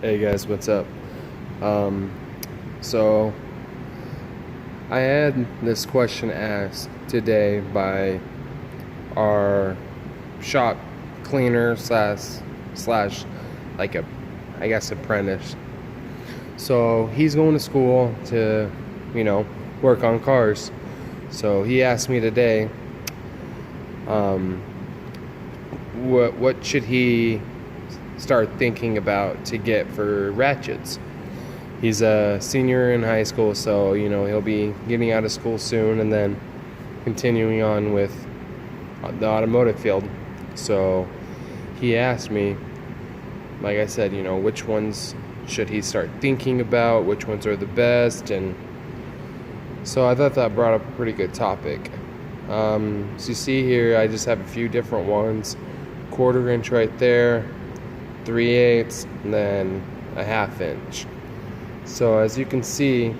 Hey guys, what's up? Um, so I had this question asked today by our shop cleaner slash like a I guess apprentice. So he's going to school to, work on cars. So he asked me today, um, what should he start thinking about to get for Ratchets. He's a senior in high school, so he'll be getting out of school soon and then continuing on with the automotive field. So he asked me, like I said, which ones should he start thinking about, which ones are the best, and so I thought that brought up a pretty good topic. So you see here, I just have a few different ones. 1/4 inch right there, 3/8, and then a 1/2 inch. So as you can see,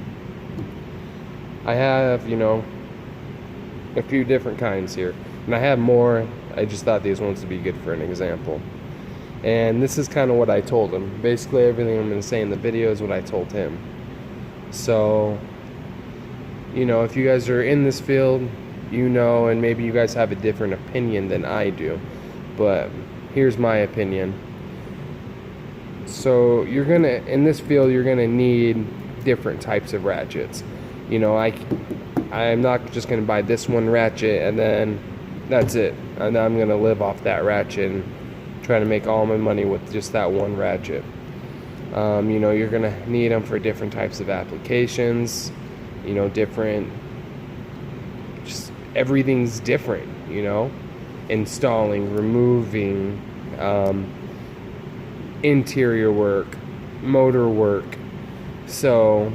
I have, a few different kinds here. And I have more. I just thought these ones would be good for an example. And this is kind of what I told him. Basically everything I'm going to say in the video is what I told him. So, if you guys are in this field, and maybe you guys have a different opinion than I do. But here's my opinion. So in this field, you're gonna need different types of ratchets. I'm not just gonna buy this one ratchet and then that's it. And I'm gonna live off that ratchet and try to make all my money with just that one ratchet. You're gonna need them for different types of applications. Just everything's different. Installing, removing. Interior work, motor work. So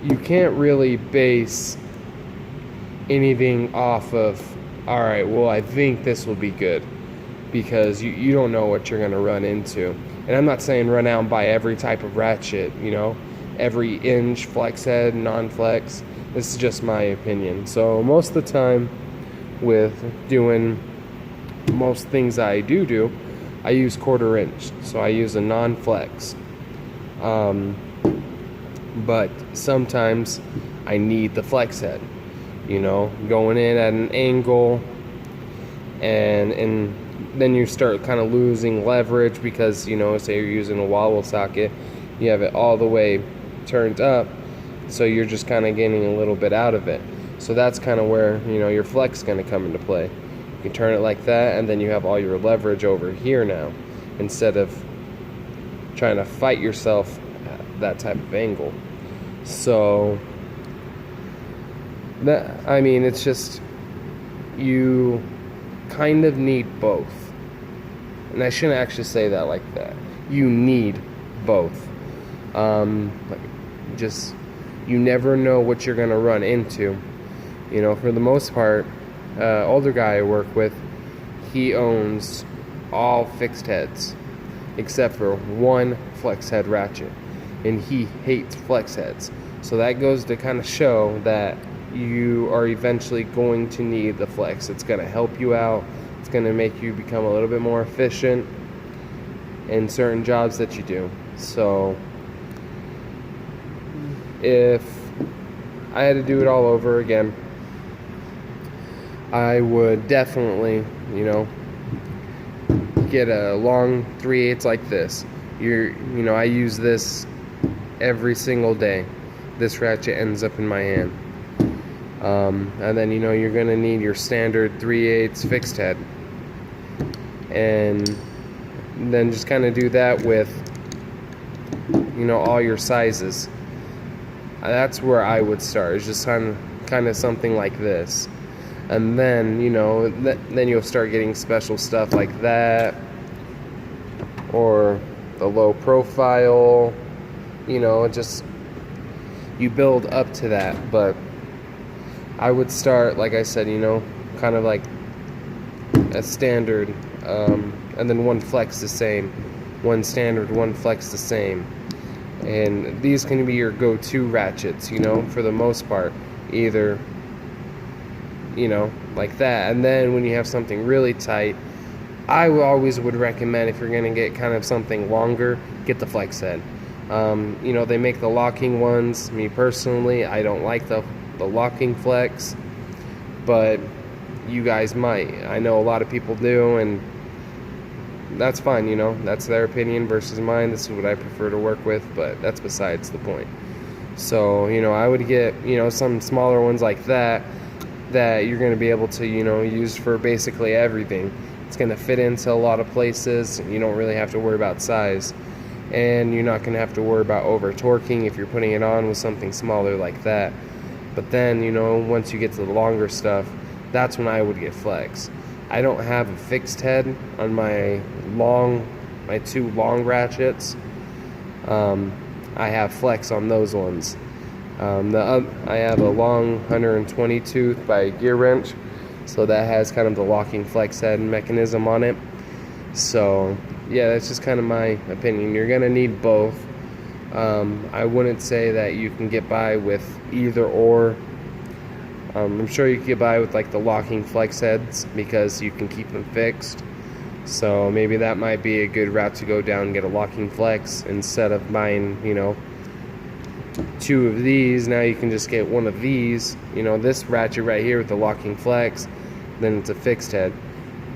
you can't really base anything off of, alright, well, I think this will be good, because you don't know what you're going to run into. And I'm not saying run out and buy every type of ratchet, every inch, flex head, non-flex. This is just my opinion. So most of the time with doing most things I do, I use 1/4 inch, so I use a non-flex. But sometimes I need the flex head, going in at an angle, and then you start kind of losing leverage because, say you're using a wobble socket, you have it all the way turned up, so you're just kind of getting a little bit out of it. So that's kind of where, your flex is going to come into play. You can turn it like that, and then you have all your leverage over here now, instead of trying to fight yourself at that type of angle. So it's just, you kind of need both. And I shouldn't actually say that like that. You need both. You never know what you're going to run into. For the most part, older guy I work with, he owns all fixed heads except for one flex head ratchet, and he hates flex heads. So that goes to kind of show that you are eventually going to need the flex. It's going to help you out. It's going to make you become a little bit more efficient in certain jobs that you do. So if I had to do it all over again, I would definitely, get a long 3/8 like this. I use this every single day. This ratchet ends up in my hand. And then, you're going to need your standard 3/8 fixed head. And then just kind of do that with, all your sizes. That's where I would start. It's just kind of something like this. And then, then you'll start getting special stuff like that, or the low profile, just, you build up to that. But I would start, like I said, kind of like a standard, and then one flex the same, one standard, one flex the same. And these can be your go-to ratchets, for the most part, either like that. And then when you have something really tight, always would recommend, if you're going to get kind of something longer, get the flex head. You know, they make the locking ones. Me personally, I don't like the locking flex, but you guys might. I know a lot of people do, and that's fine. You know, that's their opinion versus mine. This is what I prefer to work with, but that's besides the point. So, you know, I would get, you know, some smaller ones like that you're going to be able to, you know, use for basically everything. It's going to fit into a lot of places. You don't really have to worry about size, and you're not going to have to worry about over torquing if you're putting it on with something smaller like that. But then, you know, once you get to the longer stuff, that's when I would get flex. I don't have a fixed head on my two long ratchets. I have flex on those ones. I have a long 120 tooth by Gear Wrench, so that has kind of the locking flex head mechanism on it. So yeah, that's just kind of my opinion. You're gonna need both. I wouldn't say that you can get by with either or. I'm sure you can get by with like the locking flex heads because you can keep them fixed. So maybe that might be a good route to go down and get a locking flex instead of buying, you know, two of these. Now you can just get one of these, you know, this ratchet right here with the locking flex, then it's a fixed head.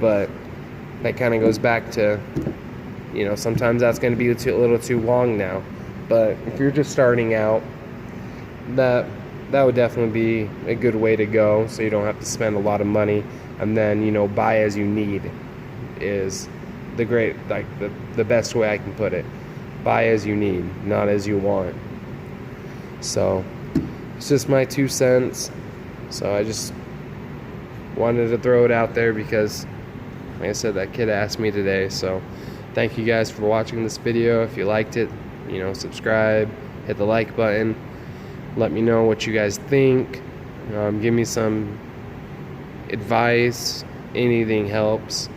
But that kind of goes back to, you know, sometimes that's going to be a little too long now. But if you're just starting out, that would definitely be a good way to go, so you don't have to spend a lot of money. And then, you know, buy as you need is the best way I can put it. Buy as you need, not as you want. So it's just my 2 cents. So I just wanted to throw it out there because, like I said, that kid asked me today. So thank you guys for watching this video. If you liked it, you know, subscribe, hit the like button, let me know what you guys think. Give me some advice. Anything helps.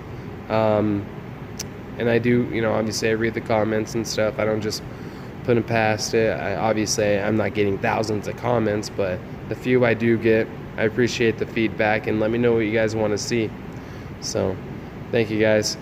And I do, you know, obviously I read the comments and stuff. I don't just put them past it. Obviously I'm not getting thousands of comments, but the few I do get, I appreciate the feedback, and let me know what you guys want to see. So thank you guys.